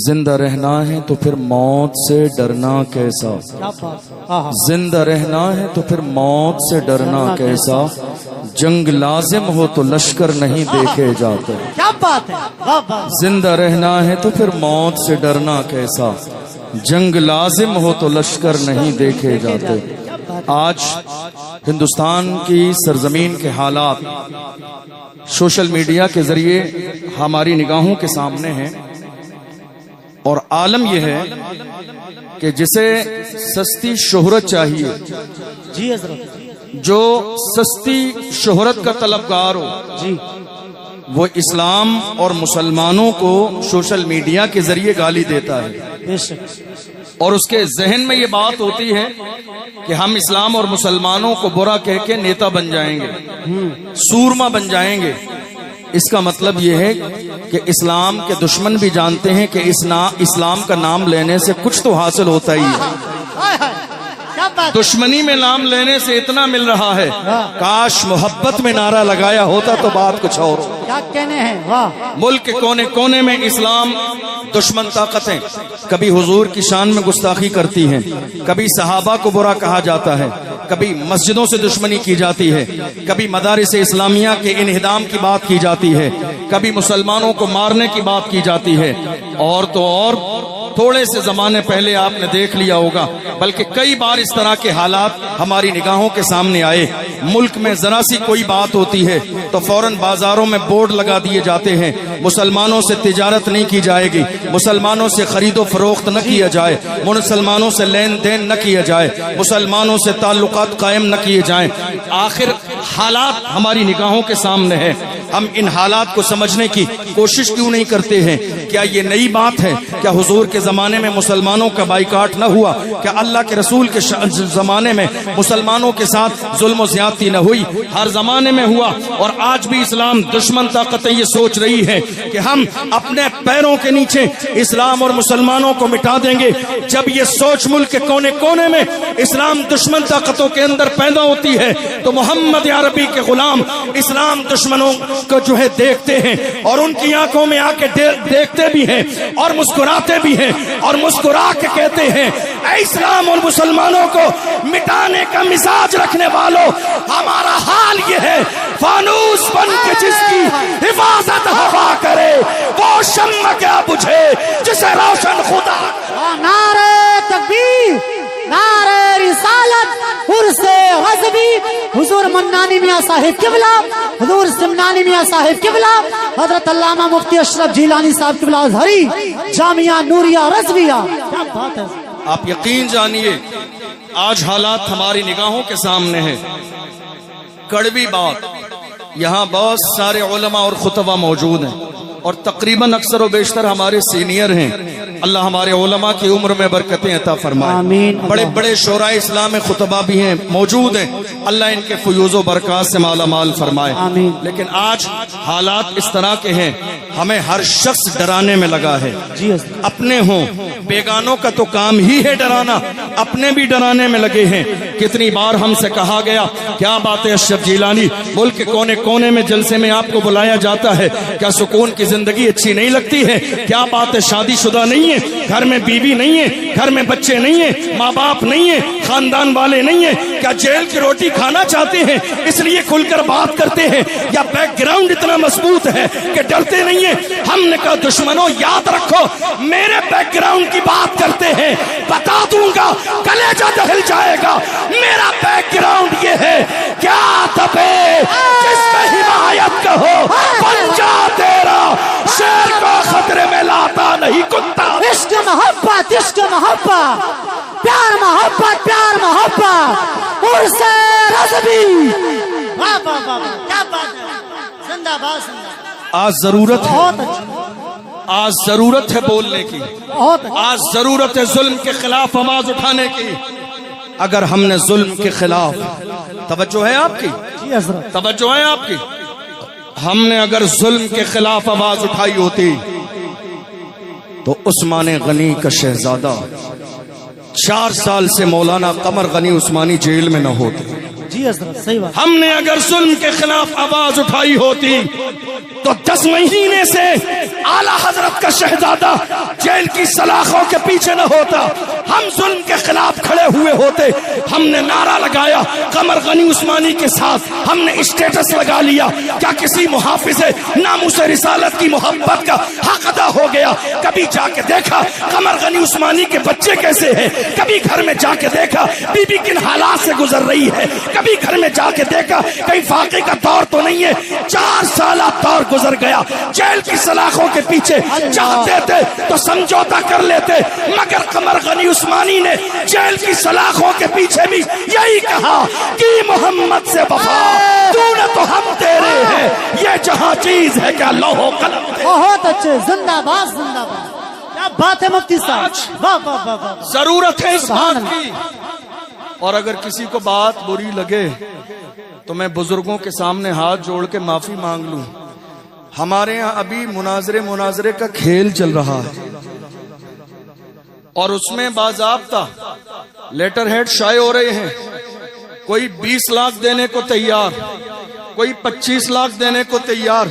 زندہ رہنا ہے تو پھر موت سے ڈرنا کیسا، زندہ رہنا ہے تو پھر موت سے ڈرنا کیسا، جنگ لازم ہو تو لشکر نہیں دیکھے جاتے، کیا بات ہے، زندہ رہنا ہے تو پھر موت سے ڈرنا کیسا، جنگ لازم ہو تو لشکر نہیں دیکھے جاتے۔ آج ہندوستان کی سرزمین کے حالات سوشل میڈیا کے ذریعے ہماری نگاہوں کے سامنے ہیں، اور عالم یہ ہے کہ جسے سستی شہرت چاہیے، جی حضرت، جو سستی شہرت کا طلبگار ہو، جی وہ اسلام اور مسلمانوں کو سوشل میڈیا کے ذریعے گالی دیتا ہے، بے شک، اور اس کے ذہن میں یہ بات ہوتی ہے کہ ہم اسلام اور مسلمانوں کو برا کہہ کے نیتا بن جائیں گے، سورما بن جائیں گے۔ اس کا مطلب یہ ہے کہ اسلام کے دشمن بھی جانتے ہیں کہ اسلام کا نام لینے سے کچھ تو حاصل ہوتا ہی ہے، دشمنی میں نام لینے سے اتنا مل رہا ہے، کاش محبت میں نعرہ لگایا ہوتا تو بات کچھ اور۔ کیا کہنے ہیں، واہ، ملک کے کونے کونے میں اسلام دشمن طاقتیں کبھی حضور کی شان میں گستاخی کرتی ہیں، کبھی صحابہ کو برا کہا جاتا ہے، کبھی مسجدوں سے دشمنی کی جاتی ہے، کبھی مدارس اسلامیہ کے انہدام کی بات کی جاتی ہے، کبھی مسلمانوں کو مارنے کی بات کی جاتی ہے، اور تو اور تھوڑے سے زمانے پہلے آپ نے دیکھ لیا ہوگا، بلکہ کئی بار اس طرح کے حالات ہماری نگاہوں کے سامنے آئے۔ ملک میں ذرا سی کوئی بات ہوتی ہے تو فوراً بازاروں میں بورڈ لگا دیے جاتے ہیں، مسلمانوں سے تجارت نہیں کی جائے گی، مسلمانوں سے خرید و فروخت نہ کیا جائے، مسلمانوں سے لین دین نہ کیا جائے، مسلمانوں سے تعلقات قائم نہ کیے جائیں۔ آخر حالات ہماری نگاہوں کے سامنے ہے، ہم ان حالات کو سمجھنے کی کوشش کیوں نہیں کرتے ہیں؟ کیا یہ نئی بات ہے؟ کیا حضور کے زمانے میں مسلمانوں کا بائیکاٹ نہ ہوا؟ کیا اللہ کے رسول کے زمانے میں مسلمانوں کے ساتھ ظلم و زیادتی نہ ہوئی؟ ہر زمانے میں ہوا، اور آج بھی اسلام دشمن طاقتیں یہ سوچ رہی ہے کہ ہم اپنے پیروں کے نیچے اسلام اور مسلمانوں کو مٹا دیں گے۔ جب یہ سوچ ملک کے کونے کونے میں اسلام دشمن طاقتوں کے اندر پیدا ہوتی ہے تو محمد عربی کے غلام اسلام دشمنوں کو جو ہے دیکھتے ہیں، اور ان کی آنکھوں میں آ کے دیکھتے بھی ہیں اور مسکراتے بھی ہیں، اور مسکرا کے کہتے ہیں، اے اسلام اور مسلمانوں کو مٹانے کا مزاج رکھنے والوں، ہمارا حال یہ ہے، فانوس بن کے جس کی حفاظت ہوا کرے وہ شمع کیا بجھے جسے روشن خدا۔ نعرہ تکبیر، نعرہ رسالت، عرس غزبی، حضور منانی میاں صاحب قبلہ، حضور سمنانی میاں صاحب قبلہ، حضرت علامہ مفتی اشرف جیلانی صاحب قبلہ ازہری، جامعہ نوریہ رضویہ۔ کیا بات ہے، آپ یقین جانیے آج حالات ہماری نگاہوں کے سامنے ہیں۔ کڑوی بات، یہاں بہت سارے علماء اور خطبہ موجود ہیں، اور تقریباً اکثر و بیشتر ہمارے سینئر ہیں، اللہ ہمارے علماء کی عمر میں برکتیں عطا فرمائے۔ آمین۔ بڑے بڑے شعراء اسلام خطبہ بھی ہیں، موجود ہیں، اللہ ان کے فیوز و برکات سے مالا مال فرمائے۔ آمین۔ لیکن آج حالات اس طرح کے ہیں، ہمیں ہر شخص ڈرانے میں لگا ہے، جی حضرت، اپنے ہوں بیگانوں کا تو کام ہی ہے ڈرانا، اپنے بھی ڈرانے میں لگے ہیں۔ کتنی بار ہم سے کہا گیا، کیا بات ہے اشرف جیلانی، ملک کے کونے کونے میں جلسے میں آپ کو بلایا جاتا ہے، کیا سکون کی زندگی اچھی نہیں لگتی ہے؟ کیا بات ہے شادی شدہ نہیں ہے، گھر میں بیوی نہیں ہے، گھر میں بچے نہیں ہیں، ماں باپ نہیں ہیں، خاندان والے نہیں ہیں، کیا جیل کی روٹی کھانا چاہتے ہیں اس لیے کھل کر بات کرتے ہیں، یا بیک گراؤنڈ اتنا مضبوط ہے کہ ڈرتے نہیں ہیں؟ ہم نے کہا دشمنوں یاد رکھو، میرے بیک گراؤنڈ کی بات کرتے ہیں، بتا دوں گا کلیجہ دہل جائے گا۔ میرا بیک گراؤنڈ یہ ہے، کیا دبے جس پہ حمایت کہو بن جا تیرا، شیر کو خطرے میں لاتا نہیں کتا۔ عشق محبت، عشق محبت، پیار محبت، پیار محبت، عرس رضوی۔ واہ واہ واہ، کیا بات ہے، زندہ باد، زندہ باد۔ آج ضرورت ہے، بہت اچھا، آج ضرورت ہے بولنے کی، بہت اچھا۔ آج ضرورت ہے ظلم کے خلاف آواز اٹھانے کی۔ اگر ہم نے ظلم کے خلاف، توجہ ہے آپ کی، جی حضرت، توجہ ہے آپ کی، ہم نے اگر ظلم کے خلاف آواز اٹھائی ہوتی تو عثمان غنی کا شہزادہ 4 سال سے مولانا قمر غنی عثمانی جیل میں نہ ہوتے، جی حضرت صحیح بات. ہم نے اگر ظلم کے خلاف آواز اٹھائی ہوتی تو 10 مہینے سے اعلی حضرت کا شہزادہ جیل کی سلاخوں کے پیچھے نہ ہوتا. ہم ظلم کے خلاف کھڑے ہوئے ہوتے. ہم نے نعرہ لگایا قمر غنی عثمانی کے ساتھ. ہم نے اسٹیٹس لگا لیا. کیا کسی محافظ ناموس رسالت کی محبت کا حق ادا ہو گیا؟ کبھی جا کے دیکھا قمر غنی عثمانی کے بچے کیسے ہیں؟ کبھی گھر میں جا کے دیکھا بی بی کن حالات سے گزر رہی ہے؟ کبھی گھر میں جا کے دیکھا کہیں فاقے کا دور تو نہیں ہے؟ 4 سالہ دور گزر گیا. جیل کی سلاخوں کے پیچھے چاہتے تھے تو سمجھوتا کر لیتے، مگر قمر غنی عثمانی نے جیل کی سلاخوں کے پیچھے بھی یہی کہا کہ محمد سے وفا تو نہ تو ہم تیرے ہیں، یہ جہاں چیز ہے کیا لوح و قلم. بہت اچھے، زندہ باد زندہ باد. کیا بات ہے مفتی صاحب، واہ واہ واہ واہ. ضرورت ہے اس بات کی. اور اگر کسی کو بات بری لگے تو میں بزرگوں کے سامنے ہاتھ جوڑ کے معافی مانگ لوں. ہمارے ہاں ابھی مناظرے کا کھیل چل رہا ہے اور اس میں باضابطہ لیٹر ہیڈ شائع ہو رہے ہیں. کوئی 20 لاکھ دینے کو تیار، کوئی 25 لاکھ دینے کو تیار.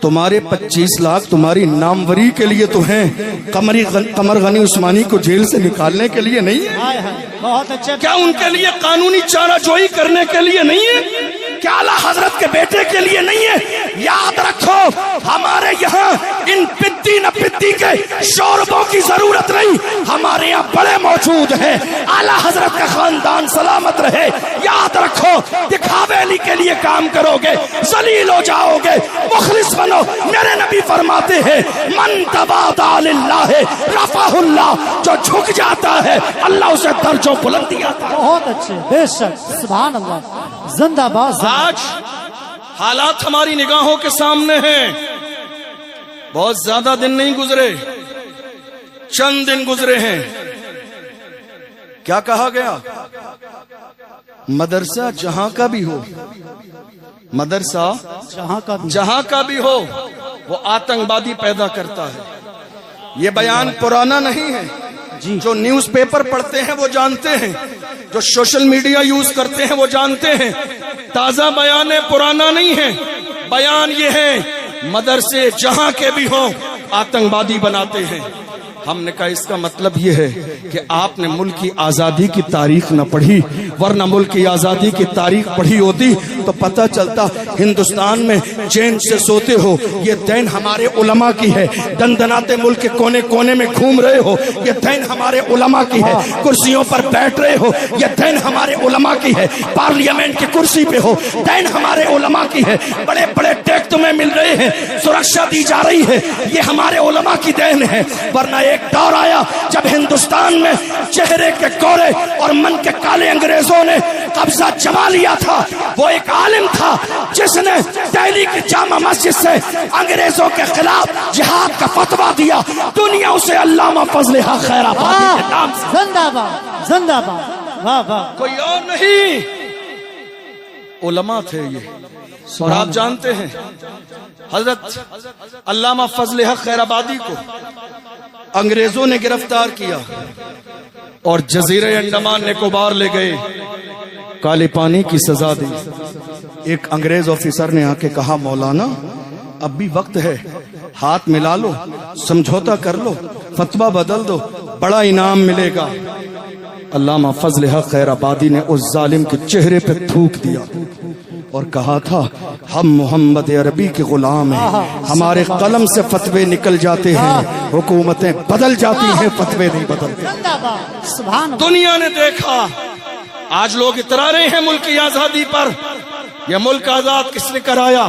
تمہارے 25 لاکھ تمہاری ناموری کے لیے تو ہیں، قمر غنی عثمانی کو جیل سے نکالنے کے لیے نہیں ہے. بہت اچھے. کیا ان کے لیے قانونی چارہ جوئی کرنے کے لیے نہیں ہے؟ کیا اعلیٰ حضرت کے بیٹے کے لیے نہیں ہے؟ یاد رکھو ہمارے یہاں ان پتی نہ پتی کے شوربوں کی ضرورت نہیں. ہمارے یہاں بڑے موجود ہیں. اعلیٰ حضرت کا خاندان سلامت رہے. یاد رکھو دکھاوے کے لیے کام کرو گے ذلیل ہو جاؤ گے. مخلص بنو. میرے نبی فرماتے ہیں من تواضع للہ رفعہ اللہ. جو جھک جاتا ہے اللہ اسے درجوں بلندی آتا ہے. بہت اچھے، بے شک، سبحان اللہ. زندہ باد. آج حالات ہماری نگاہوں کے سامنے ہیں. بہت زیادہ دن نہیں گزرے، چند دن گزرے ہیں. کیا کہا گیا؟ مدرسہ جہاں کا بھی ہو، مدرسہ جہاں کا بھی ہو وہ آتنکوادی پیدا کرتا ہے. یہ بیان پرانا نہیں ہے. جو نیوز پیپر پڑھتے ہیں وہ جانتے ہیں، جو سوشل میڈیا یوز کرتے ہیں وہ جانتے ہیں. تازہ بیان ہے، پرانا نہیں ہے. بیان یہ ہے مدرسے جہاں کے بھی ہوں آتنکوادی بناتے ہیں. ہم نے کہا اس کا مطلب یہ ہے کہ آپ نے ملک کی آزادی کی تاریخ نہ پڑھی، ورنہ ملک کی آزادی کی تاریخ پڑھی ہوتی تو پتہ چلتا ہندوستان میں چین سے سوتے ہو یہ دین ہمارے علماء کی ہے، دندناتے ملک کے کونے کونے میں گھوم رہے ہو یہ دین ہمارے علماء کی ہے، کرسیوں پر بیٹھ رہے ہو یہ دین ہمارے علماء کی ہے، پارلیمنٹ کی کرسی پہ ہو دین ہمارے علماء کی ہے، بڑے بڑے ٹیکس تمہیں مل رہے ہیں، سرکشا دی جا رہی ہے، یہ ہمارے علماء کی دین ہے. ورنہ ایک دور آیا جب ہندوستان میں چہرے کے گورے اور من کے کالے انگریزوں نے قبضہ جما لیا تھا. وہ ایک عالم تھا جس نے دہلی کی جامع مسجد سے انگریزوں کے خلاف جہاد کا فتویٰ دیا. دنیا اسے علامہ فضل حق خیر آبادی کے نام سے. زندہ باد زندہ باد. واہ واہ. کوئی اور نہیں، علماء تھے یہ. اور آپ جانتے ہیں حضرت علامہ فضل حق خیر آبادی کو انگریزوں نے گرفتار کیا اور جزیرہ انڈمان نکوبار لے گئے، کالے پانی کی سزا دی. ایک انگریز آفیسر نے آ کے کہا مولانا اب بھی وقت ہے، ہاتھ ملا لو، سمجھوتا کر لو، فتویٰ بدل دو، بڑا انعام ملے گا. علامہ فضل حق خیر آبادی نے اس ظالم کے چہرے پہ تھوک دیا اور کہا تھا ہم محمد عربی کے غلام ہیں، ہمارے قلم سے فتوے نکل جاتے ہیں، حکومتیں بدل جاتی ہیں، فتوے نہیں بدلتے. دنیا نے دیکھا. آج لوگ اترا رہے ہیں ملک کی آزادی پر. یہ ملک آزاد کس نے کرایا؟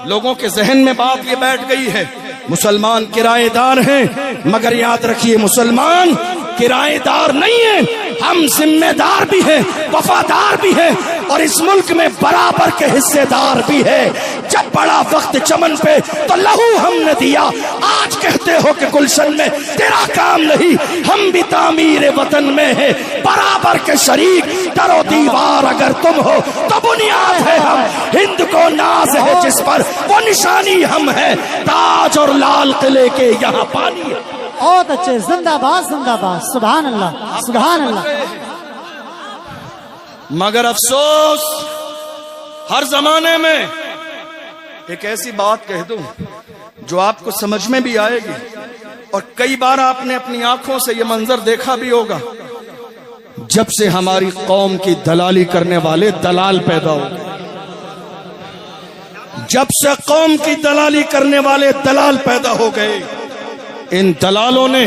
لوگوں کے ذہن میں بات یہ بیٹھ گئی ہے مسلمان کرایہ دار ہیں، مگر یاد رکھیے مسلمان کرایہ دار نہیں ہیں، ہم ذمہ دار بھی ہیں، وفادار بھی ہیں اور اس ملک میں برابر کے حصے دار بھی ہے. جب بڑا وقت چمن پہ تو لہو ہم نے دیا. آج کہتے ہو کہ گلشن میں تیرا کام نہیں، ہم بھی تعمیر وطن میں ہیں برابر کے شریک. در و دیوار اگر تم ہو تو بنیاد ہے ہم. ہند کو ناز ہے جس پر وہ نشانی ہم ہے. تاج اور لال قلعے کے یہاں پانی ہے. بہت اچھے. زندہ باد زندہ باد. سبحان اللہ سبحان اللہ. مگر افسوس ہر زمانے میں ایک ایسی بات کہہ دوں جو آپ کو سمجھ میں بھی آئے گی، اور کئی بار آپ نے اپنی آنکھوں سے یہ منظر دیکھا بھی ہوگا، جب سے ہماری قوم کی دلالی کرنے والے دلال پیدا ہو گئے، جب سے قوم کی دلالی کرنے والے دلال پیدا ہو گئے، ان دلالوں نے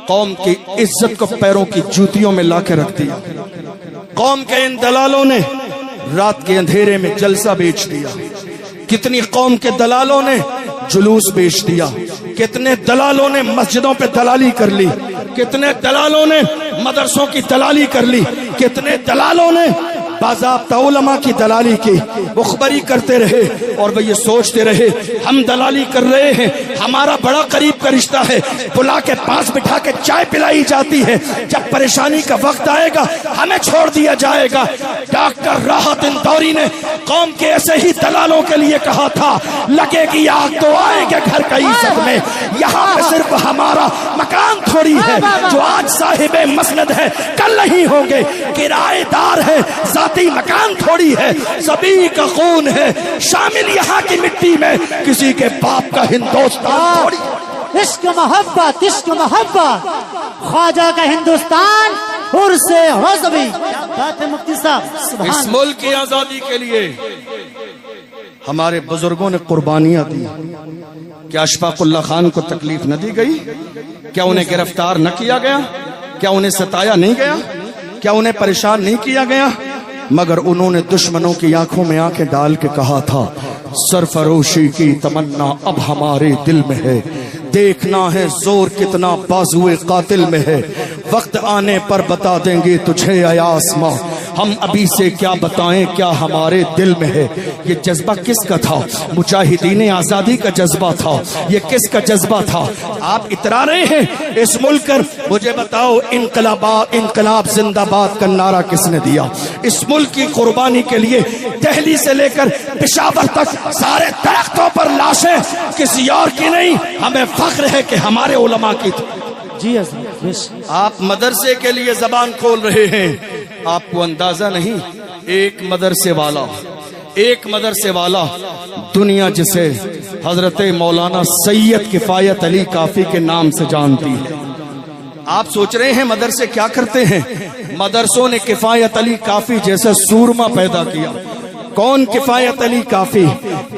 قوم کی عزت کو پیروں کی جوتیوں میں لا کے رکھ دیا۔ قوم کے ان دلالوں نے رات کے اندھیرے میں جلسہ بیچ دیا، کتنی قوم کے دلالوں نے جلوس بیچ دیا، کتنے دلالوں نے مسجدوں پہ دلالی کر لی، کتنے دلالوں نے مدرسوں کی دلالی کر لی، کتنے دلالوں نے باضابطہ علماء کی دلالی کی۔ مخبری کرتے رہے اور وہ یہ سوچتے رہے ہم دلالی کر رہے ہیں، ہمارا بڑا قریب کا رشتہ ہے، بلا کے پاس بٹھا کے چائے پلائی جاتی ہے، جب پریشانی کا وقت آئے گا ہمیں چھوڑ دیا جائے گا۔ ڈاکٹر راحت اندوری نے قوم کے ایسے ہی دلالوں کے لیے کہا تھا لگے گی آگ تو آئیں گے گھر کا عزت میں، یہاں پہ صرف ہمارا مکان تھوڑی ہے جو آج صاحب مسند ہے کل نہیں ہوں گے، کرایہ دار ہے ذاتی مکان تھوڑی ہے، سبھی کا خون ہے شامل یہاں کی مٹی میں، کسی کے باپ کا ہندوستان تھوڑی۔ عشق محبت عشق محبت، خواجہ کا ہندوستان عرس غضبی۔ بات ہے مفتی صاحب، سبحان اس ملک کی آزادی کے لیے ہمارے بزرگوں نے قربانیاں دی، کیا اشفاق اللہ خان کو تکلیف نہ دی گئی؟ کیا انہیں گرفتار نہ کیا گیا؟ کیا انہیں ستایا نہیں گیا؟ کیا انہیں پریشان نہیں کیا گیا؟ مگر انہوں نے دشمنوں کی آنکھوں میں آنکھیں ڈال کے کہا تھا سرفروشی کی تمنا اب ہمارے دل میں ہے، دیکھنا ہے زور کتنا بازوئے قاتل میں ہے، وقت آنے پر بتا دیں گے تجھے اے آسماں، ہم ابھی سے کیا بتائیں کیا ہمارے دل میں ہے۔ یہ جذبہ کس کا تھا؟ مجاہدین آزادی کا جذبہ تھا۔ یہ کس کا جذبہ تھا؟ آپ اترا رہے ہیں اس ملک پر، مجھے بتاؤ انقلاب زندہ باد کا نعرہ کس نے دیا؟ اس ملک کی قربانی کے لیے دہلی سے لے کر پشاور تک سارے درختوں پر لاشیں کسی اور کی نہیں، ہمیں فخر ہے کہ ہمارے علماء کی تھی۔ جی حضرت، آپ مدرسے کے لیے زبان کھول رہے ہیں، آپ کو اندازہ نہیں ایک مدرسے والا دنیا جسے حضرت مولانا سید کفایت علی کافی کے نام سے جانتی ہے۔ آپ سوچ رہے ہیں مدرسے کیا کرتے ہیں؟ مدرسوں نے کفایت علی کافی جیسا سورما پیدا کیا۔ کون کفایت علی کافی؟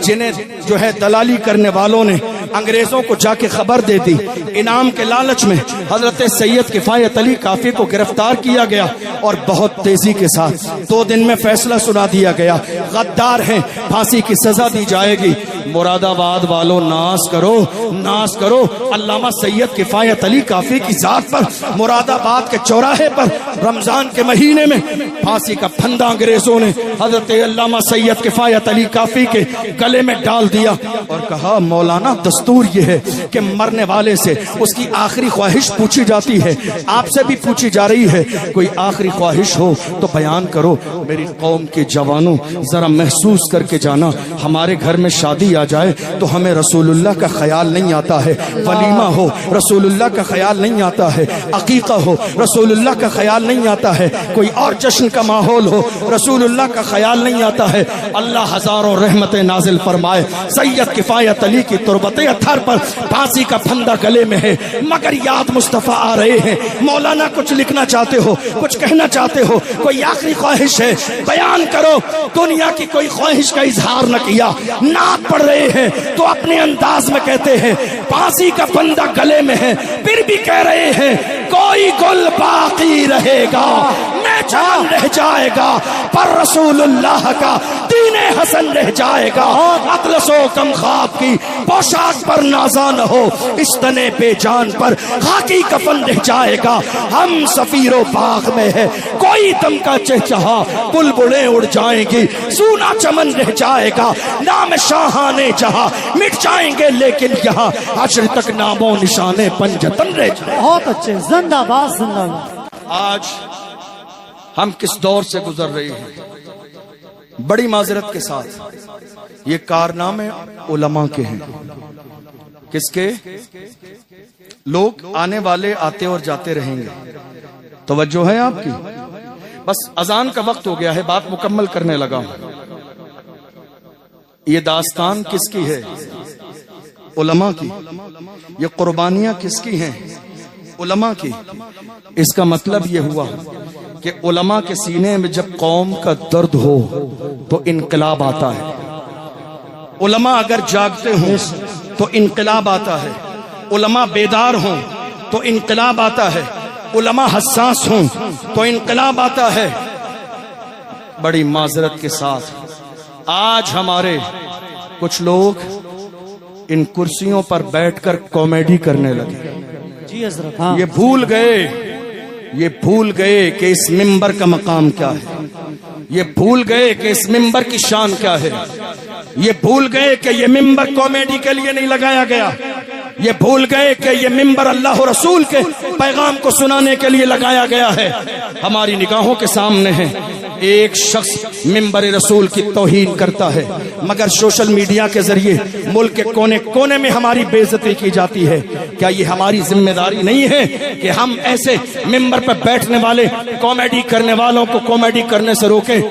جنہیں جو ہے دلالی کرنے والوں نے انگریزوں کو جا کے خبر دے دی، انعام کے لالچ میں حضرت سید کفایت علی کافی کو گرفتار کیا گیا اور بہت تیزی کے ساتھ 2 دن میں فیصلہ سنا دیا گیا، غدار ہیں، پھانسی کی سزا دی جائے گی۔ مراد آباد والوں ناز کرو علامہ سید کفایت علی کافی کی ذات پر مراد آباد کے چوراہے پر رمضان کے مہینے میں پھانسی کا پھندا انگریزوں نے حضرت علامہ سید کفایت علی کافی کے گلے میں ڈال دیا اور کہا مولانا دستور یہ ہے کہ مرنے والے سے اس کی آخری خواہش پوچھی جاتی ہے، آپ سے بھی پوچھی جا رہی ہے، کوئی آخری خواہش ہو تو بیان کرو۔ میری قوم کے جوانوں ذرا محسوس کر کے جانا، ہمارے گھر میں شادی آ جائے تو ہمیں رسول اللہ کا خیال نہیں آتا ہے، ولیمہ ہو رسول اللہ کا خیال نہیں آتا ہے، عقیقہ ہو رسول اللہ کا خیال نہیں آتا ہے، کوئی اور جشن کا ماحول ہو رسول اللہ کا خیال نہیں آتا ہے۔ اللہ ہزاروں رحمتیں نازل فرمائے، سید کفایت علی کی تربت اتھر پر پھانسی کا پھندا گلے میں ہے، مگر یاد مصطفیٰ آ رہے ہیں۔ مولانا کچھ لکھنا چاہتے ہو، کچھ کہنا چاہتے ہو، کوئی آخری خواہش ہے بیان کرو۔ دنیا کی کوئی خواہش کا اظہار نہ کیا، نعت پڑھ رہے ہیں تو اپنے انداز میں کہتے ہیں پھانسی کا پھندا گلے میں ہے، پھر بھی کہہ رہے ہیں کوئی گل باقی رہے گا، میں جان رہ جائے گا، پر رسول اللہ کا دین حسن رہ جائے گا۔ اطلس و کم خواب کی پوشاک پر نازا نہ ہو، اس تنے بے جان پر خاکی کفن رہ جائے گا۔ ہم سفیر و باغ میں ہے، کوئی دم کا چہچہا، بلبلیں اڑ جائیں گی، سونا چمن رہ جائے گا۔ نام شاہانے جہاں مٹ جائیں گے، لیکن یہاں حشر تک نام و نشانے پنجتن رہ جائیں۔ بہت اچھے، زندہ باد زندہ باد۔ آج ہم کس دور سے گزر رہے ہیں؟ بڑی معذرت کے ساتھ یہ کارنامے علماء کے ہیں۔ کس کے؟ لوگ آنے والے آتے اور جاتے رہیں گے، توجہ ہے آپ کی؟ بس اذان کا وقت ہو گیا ہے، بات مکمل کرنے لگا ہوں۔ یہ داستان کس کی ہے؟ علماء کی۔ یہ قربانیاں کس کی ہیں؟ علماء کی۔ اس کا مطلب یہ ہوا کہ علماء کے سینے میں جب قوم کا درد ہو تو انقلاب آتا ہے۔ علماء اگر جاگتے ہوں تو انقلاب آتا ہے، علماء بیدار ہوں تو انقلاب آتا ہے، علماء حساس ہوں تو انقلاب آتا ہے۔ بڑی معذرت کے ساتھ آج ہمارے کچھ لوگ ان کرسیوں پر بیٹھ کر کامیڈی کرنے لگے۔ جی حضرت، ہاں، یہ بھول گئے کہ اس منبر کا مقام کیا ہے، یہ بھول گئے کہ اس منبر کی شان کیا ہے، یہ بھول گئے کہ یہ منبر کامیڈی کے لیے نہیں لگایا گیا، یہ بھول گئے کہ یہ منبر اللہ و رسول کے پیغام کو سنانے کے لیے لگایا گیا ہے۔ ہماری نگاہوں کے سامنے ہے ایک شخص منبر رسول کی توہین کرتا ہے، مگر سوشل میڈیا کے ذریعے ملک کے کونے کونے میں ہماری بے عزتی کی جاتی ہے۔ کیا یہ ہماری ذمہ داری نہیں ہے کہ ہم ایسے منبر پر بیٹھنے والے کامیڈی کرنے والوں کو کامیڈی کرنے سے روکیں؟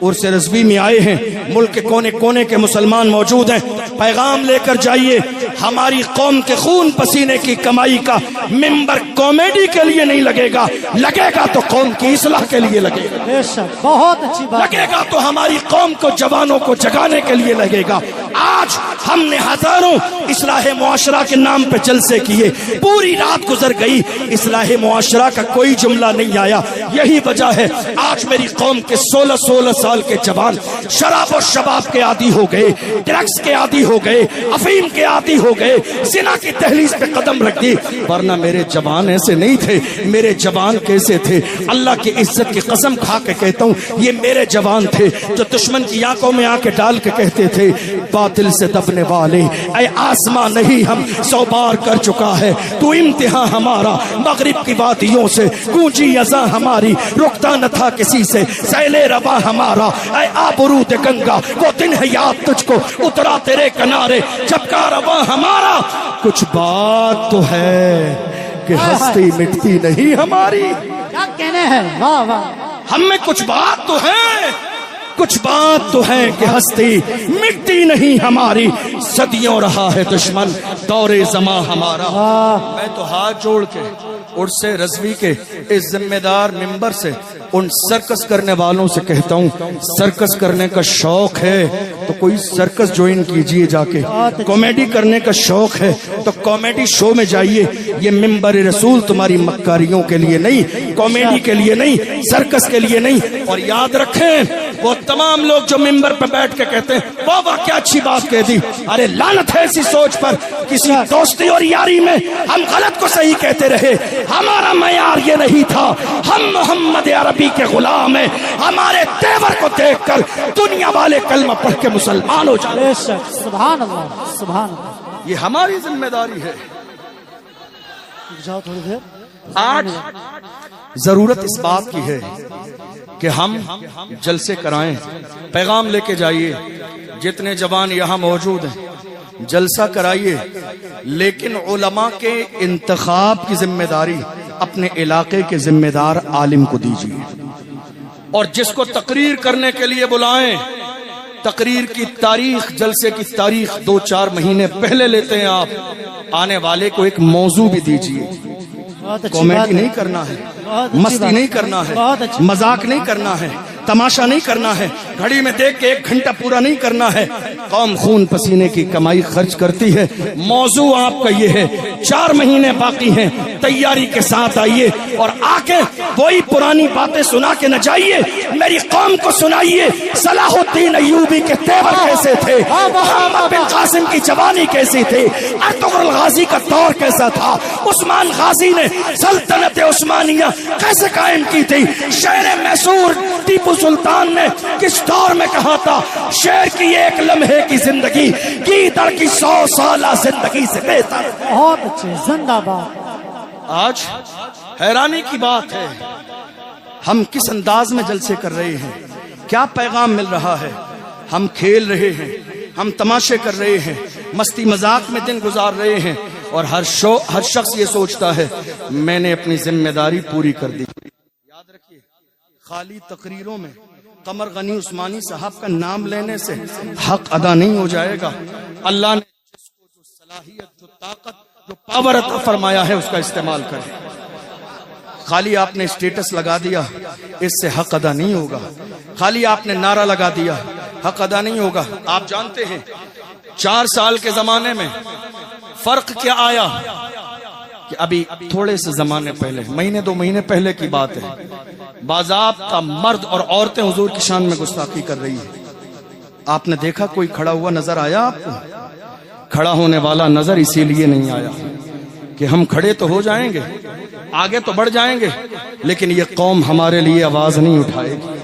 عرس رضوی میں آئے ہیں، ملک کے کونے کونے کے مسلمان موجود ہیں، پیغام لے کر جائیے۔ ہماری قوم کے خون پسینے کی کمائی کا منبر کامیڈی کے لیے نہیں لگے گا، لگے گا تو قوم کی اصلاح کے لیے لگے گا، بے شک، بہت اچھی بات، لگے گا تو ہماری قوم کو جوانوں کو جگانے کے لیے لگے گا۔ آج ہم نے ہزاروں اصلاح معاشرہ کے نام پہ جلسے کیے، پوری رات گزر گئی، اصلاح معاشرہ کا کوئی جملہ نہیں آیا۔ یہی وجہ ہے آج میری قوم کے 16 سال کے جوان شراب و شباب کے عادی ہو گئے، ڈرگس کے عادی ہو گئے، افیم کے عادی ہو گئے، زنا کی دہلیز پہ قدم رکھ دی۔ ورنہ میرے جوان ایسے نہیں تھے، میرے جوان کیسے تھے؟ اللہ کی عزت کی قسم کھا کے کہتا ہوں، یہ میرے جوان تھے جو دشمن کی آنکھوں میں آنکھیں ڈال کے کہتے تھے، باطل سے دبنے والے اے آسمان نہیں ہم 100 بار کر چکا ہے تو امتحان ہمارا، مغرب کی وادیوں سے گونجی اذاں ہماری، رکتا نہ تھا کسی سے سیل رواں ہمارا، اے آبرود گنگا وہ دن ہے یاد تجھ کو اترا تیرے کنارے جب کا رواں ہمارا۔ کچھ بات تو ہے کہ ہستی مٹتی نہیں ہماری، کیا کہنے ہیں، واہ واہ، ہم میں کچھ بات تو ہے، کچھ بات تو ہے کہ ہستی مٹتی نہیں ہماری، صدیوں رہا ہے دشمن دور زماں ہمارا۔ میں تو ہاتھ جوڑ کے عرس رضوی کے اس ذمہ دار منبر سے ان سرکس کرنے والوں سے کہتا ہوں، سرکس کرنے کا شوق ہے تو کوئی سرکس جوائن کیجئے، جا کے کامیڈی کرنے کا شوق ہے تو کامیڈی شو میں جائیے۔ یہ منبر رسول تمہاری مکاریوں کے لیے نہیں، کامیڈی کے لیے نہیں، سرکس کے لیے نہیں۔ اور یاد رکھیں وہ تمام لوگ جو منبر پہ بیٹھ کے کہتے ہیں واہ واہ کیا اچھی بات کہہ دی، ارے لعنت ہے ایسی سوچ پر۔ کسی دوستی اور یاری میں ہم غلط کو صحیح کہتے رہے، ہمارا معیار یہ نہیں تھا، ہم محمد عربی کے غلام ہیں، ہمارے تیور کو دیکھ کر دنیا والے کلمہ پڑھ کے مسلمان ہو جائے۔ بے شک، سبحان اللہ، سبحان اللہ۔ یہ ہماری ذمہ داری ہے۔ جاؤ تھوڑی دیر۔ آج ضرورت اس بات کی ہے کہ ہم جلسے کرائیں، پیغام لے کے جائیے، جتنے جوان یہاں موجود ہیں جلسہ کرائیے، لیکن علماء کے انتخاب کی ذمہ داری اپنے علاقے کے ذمہ دار عالم کو دیجیے، اور جس کو تقریر کرنے کے لیے بلائیں تقریر کی تاریخ، جلسے کی تاریخ 2-4 مہینے پہلے لیتے ہیں آپ، آنے والے کو ایک موضوع بھی دیجیے۔ کامیڈی نہیں کرنا ہے، مستی نہیں کرنا ہے، مذاق نہیں کرنا ہے، تماشا نہیں کرنا ہے، گھڑی میں دیکھ کے 1 گھنٹہ پورا نہیں کرنا ہے۔ قوم خون پسینے کی کمائی خرچ کرتی ہے، موضوع آپ کا یہ ہے، 4 مہینے باقی ہیں، تیاری کے ساتھ آئیے اور آ کے وہی پرانی باتیں سنا کے نہ جائیے، میری قوم کو سنائیے صلاح الدین ایوبی کے تیور کیسے تھے، محمد بن قاسم کی جوانی کیسی تھی، ارطغرل غازی کا دور کیسا تھا، عثمان غازی نے سلطنت عثمانیہ کیسے قائم کی تھی، شہر میسور ٹیپو سلطان نے کس دور میں کہا تھا، شہر کی 1 لمحے کی زندگی گیدڑ کی 100 سالہ زندگی سے بہتر۔ بہت اچھے، زندہ باد۔ آج حیرانی کی بات ہے ہم کس انداز میں جلسے کر رہے ہیں، کیا پیغام مل رہا ہے۔ ہم کھیل رہے ہیں، ہم تماشے کر رہے ہیں، مستی مذاق میں دن گزار رہے ہیں، اور ہر شخص یہ سوچتا ہے میں نے اپنی ذمہ داری پوری کر دی۔ یاد رکھیے خالی تقریروں میں قمر غنی عثمانی صاحب کا نام لینے سے حق ادا نہیں ہو جائے گا. اللہ نے جس کو جو صلاحیت، جو طاقت، جو پاور عطا فرمایا ہے اس کا استعمال کرے. خالی آپ نے اسٹیٹس لگا دیا اس سے حق ادا نہیں ہوگا. خالی آپ نے نعرہ لگا دیا حق ادا نہیں ہوگا. آپ جانتے ہیں 4 سال کے زمانے میں فرق کیا آیا کہ ابھی تھوڑے سے زمانے پہلے، مہینے 2 مہینے پہلے کی بات ہے، باضابطہ مرد اور عورتیں حضور کی شان میں گستاخی کر رہی ہیں. آپ نے دیکھا کوئی کھڑا ہوا نظر آیا آپ کو؟ کھڑا ہونے والا نظر اسی لیے نہیں آیا کہ ہم کھڑے تو ہو جائیں گے، آگے تو بڑھ جائیں گے، لیکن یہ قوم ہمارے لیے آواز نہیں اٹھائے گی،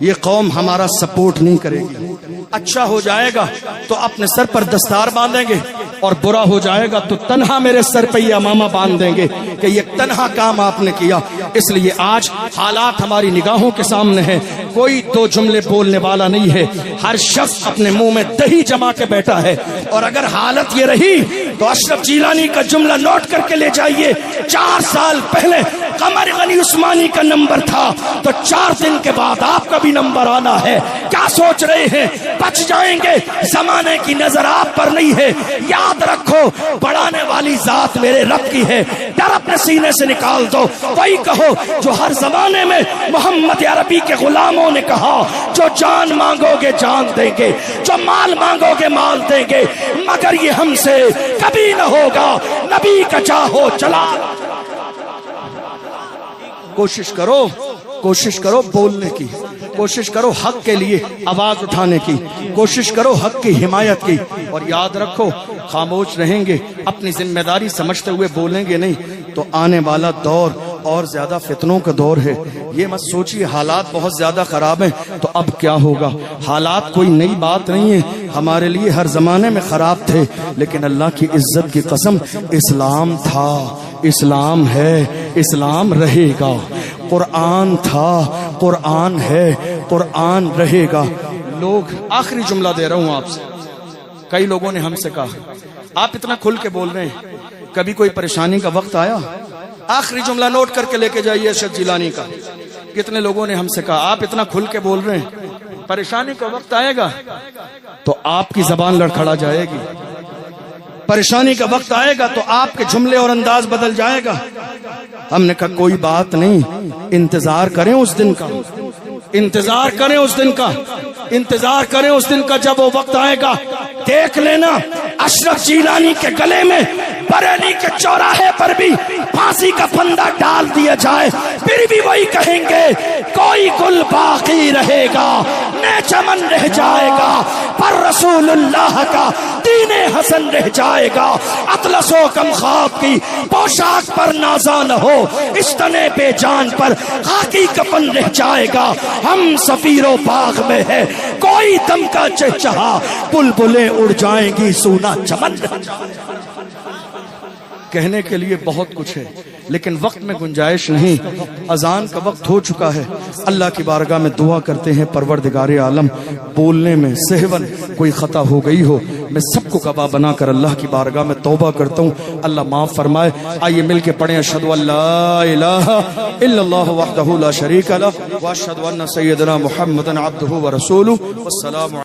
یہ قوم ہمارا سپورٹ نہیں کرے گی. اچھا ہو جائے گا تو اپنے سر پر دستار باندھیں گے، اور برا ہو جائے گا تو تنہا میرے سر پہ یہ امامہ باندھ دیں گے کہ یہ تنہا کام آپ نے کیا. اس لیے آج حالات ہماری نگاہوں کے سامنے ہیں، کوئی 2 جملے بولنے والا نہیں ہے، ہر شخص اپنے منہ میں دہی جما کے بیٹھا ہے. اور اگر حالت یہ رہی تو اشرف جیلانی کا جملہ نوٹ کر کے لے جائیے. 4 سال پہلے قمر غنی عثمانی کا نمبر تھا تو 4 دن کے بعد آپ کا بھی نمبر آنا ہے. کیا سوچ رہے ہیں بچ جائیں گے؟ زمانے کی نظر آپ پر نہیں ہے. یاد رکھو بڑھانے والی ذات میرے رب کی ہے. ڈر اپنے سینے سے نکال دو. وہی کہو جو ہر زمانے میں محمد عربی کے غلاموں نے کہا، جو جان مانگو گے جان دیں گے، جو مال مانگو گے مال دیں گے، مگر یہ ہم سے کبھی نہ ہوگا. نبی کا چاہو چلا. کوشش کرو بولنے کی، کوشش کرو حق کے لیے آواز اٹھانے کی، کوشش کرو حق کی حمایت کی. اور یاد رکھو خاموش رہیں گے، اپنی ذمہ داری سمجھتے ہوئے بولیں گے نہیں تو آنے والا دور اور زیادہ فتنوں کا دور ہے. یہ مت سوچیے حالات بہت زیادہ خراب ہیں تو اب کیا ہوگا. حالات کوئی نئی بات نہیں ہے، ہمارے لیے ہر زمانے میں خراب تھے، لیکن اللہ کی عزت کی قسم اسلام تھا، اسلام ہے، اسلام رہے گا. قرآن تھا، قرآن ہے، قرآن رہے گا. لوگ، آخری جملہ دے رہا ہوں آپ سے، کئی لوگوں نے ہم سے کہا آپ اتنا کھل کے بول رہے ہیں، کبھی کوئی پریشانی کا وقت آیا؟ آخری جملہ نوٹ کر کے لے کے جائیے اشرف جیلانی کا. کتنے لوگوں نے ہم سے کہا آپ اتنا کھل کے بول رہے ہیں، پریشانی کا وقت آئے گا تو آپ کی زبان لڑکھڑا جائے گی، پریشانی کا وقت آئے گا تو آپ کے جملے اور انداز بدل جائے گا. ہم نے کہا کوئی بات نہیں، انتظار کریں اس دن کا، انتظار کریں اس دن کا، انتظار کریں اس دن کا. جب وہ وقت آئے گا دیکھ لینا اشرف جیلانی کے گلے میں بریلی کے چوراہے پر بھی پھانسی کا پھندا ڈال دیا جائے، پھر بھی وہی کہیں گے کوئی گل باقی رہے گا، نہ چمن رہ جائے گا، پر رسول اللہ کا دین حسن رہ جائے گا. اطلس و کم خواب کی پوشاک پر نازا نہ ہو، اس تنے بے جان پر خاکی کفن رہ جائے گا. ہم سفیر و باغ میں ہے، کوئی دم کا چہچہا، بلبلیں اڑ جائیں گی، سونا چمن رہ جائے گا. کہنے کے لیے بہت کچھ ہے لیکن وقت میں گنجائش نہیں. اذان کا وقت ہو چکا ہے. اللہ کی بارگاہ میں دعا کرتے ہیں پروردگار عالم بولنے میں سہون کوئی خطا ہو گئی ہو میں سب کو گواہ بنا کر اللہ کی بارگاہ میں توبہ کرتا ہوں، اللہ معاف فرمائے. آئیے مل کے پڑھیں اشہدو ان لا الہ الا اللہ وحدہ لا شریک لہ واشہدو ان سیدنا محمدا عبدہ ورسولہ. والسلام